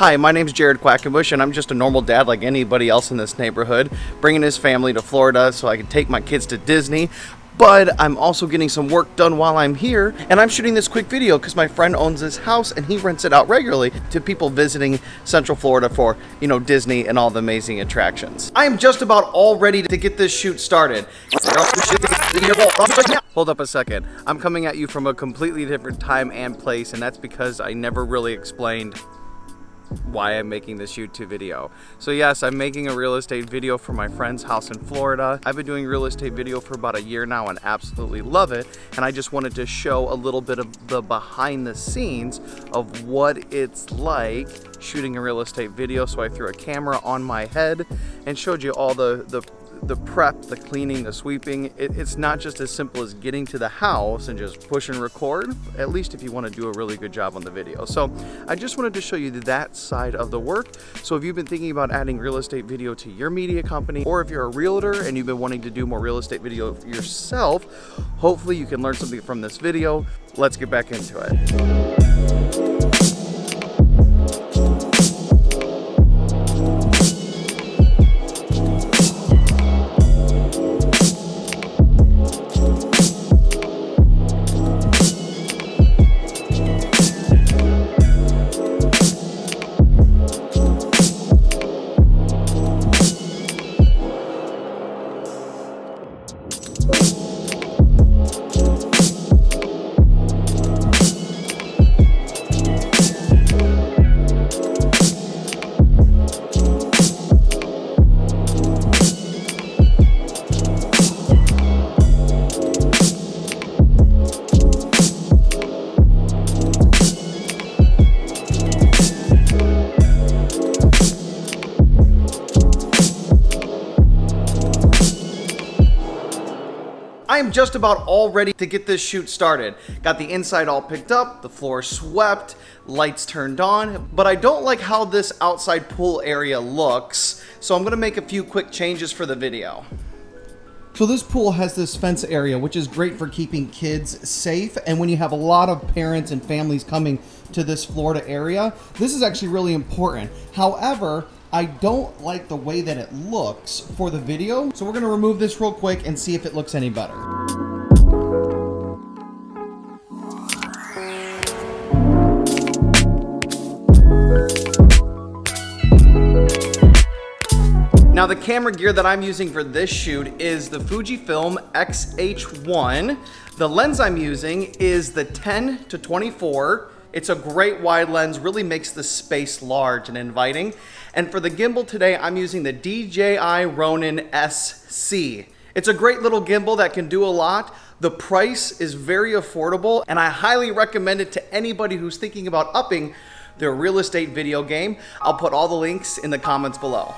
Hi, my name's Jared Quackenbush, and I'm just a normal dad like anybody else in this neighborhood, bringing his family to Florida so I can take my kids to Disney. But I'm also getting some work done while I'm here, and I'm shooting this quick video because my friend owns this house and he rents it out regularly to people visiting Central Florida for, Disney and all the amazing attractions. I am just about all ready to get this shoot started. Hold up a second. I'm coming at you from a completely different time and place, and that's because I never really explained why I'm making this YouTube video. So yes, I'm making a real estate video for my friend's house in Florida. I've been doing real estate video for about a year now and absolutely love it. And I just wanted to show a little bit of the behind the scenes of what it's like shooting a real estate video. So I threw a camera on my head and showed you all the prep, the cleaning, the sweeping. It's not just as simple as getting to the house and just push and record, at least if you want to do a really good job on the video. So I just wanted to show you that side of the work. So if you've been thinking about adding real estate video to your media company, or if you're a realtor and you've been wanting to do more real estate video yourself, hopefully you can learn something from this video. Let's get back into it. I am just about all ready to get this shoot started. Got the inside all picked up, the floor swept, lights turned on, but I don't like how this outside pool area looks, so I'm gonna make a few quick changes for the video. So this pool has this fence area, which is great for keeping kids safe, and when you have a lot of parents and families coming to this Florida area, this is actually really important. However, I don't like the way that it looks for the video, so we're gonna remove this real quick and see if it looks any better. Now the camera gear that I'm using for this shoot is the Fujifilm X-H1. The lens I'm using is the 10-24. It's a great wide lens, really makes the space large and inviting. And for the gimbal today, I'm using the DJI Ronin SC. It's a great little gimbal that can do a lot. The price is very affordable, and I highly recommend it to anybody who's thinking about upping their real estate video game. I'll put all the links in the comments below.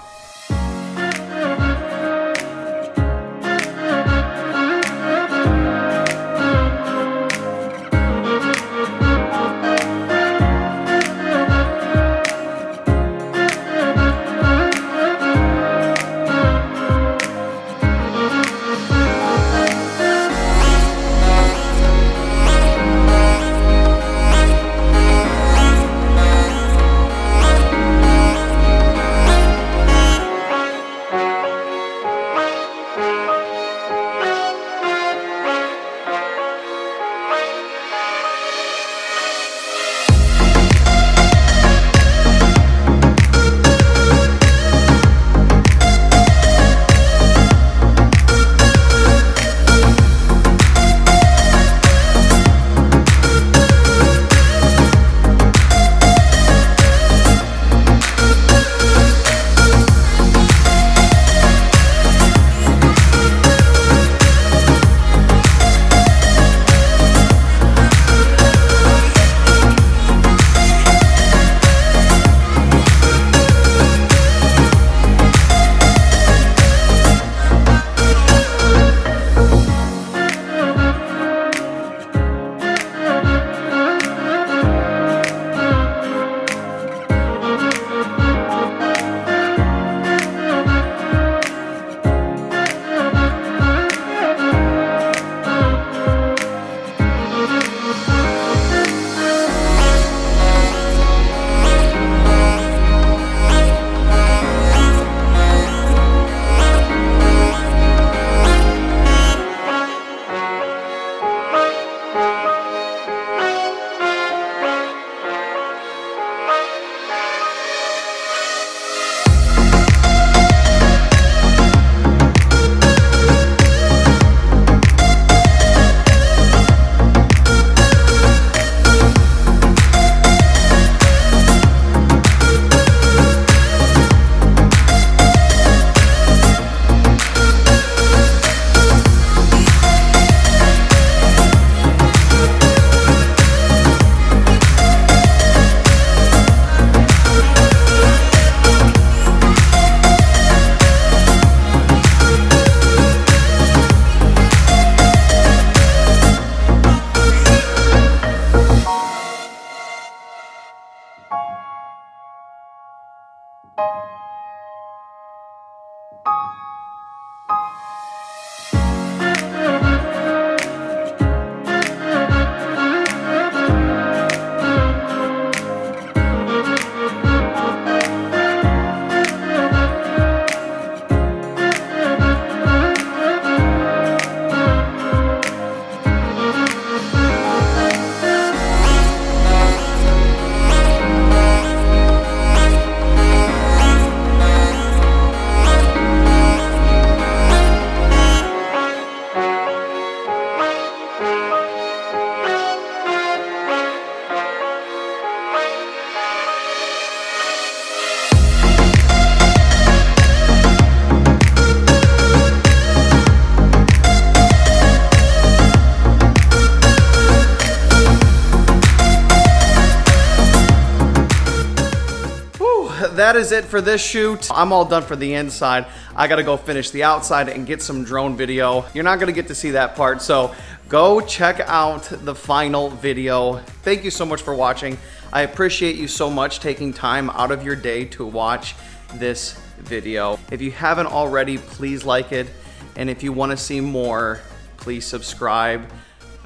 That is it for this shoot. I'm all done for the inside. I gotta go finish the outside and get some drone video. You're not gonna get to see that part, so go check out the final video. Thank you so much for watching. I appreciate you so much taking time out of your day to watch this video. If you haven't already, please like it. And if you wanna see more, please subscribe.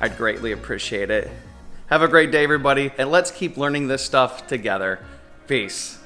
I'd greatly appreciate it. Have a great day, everybody, and let's keep learning this stuff together. Peace.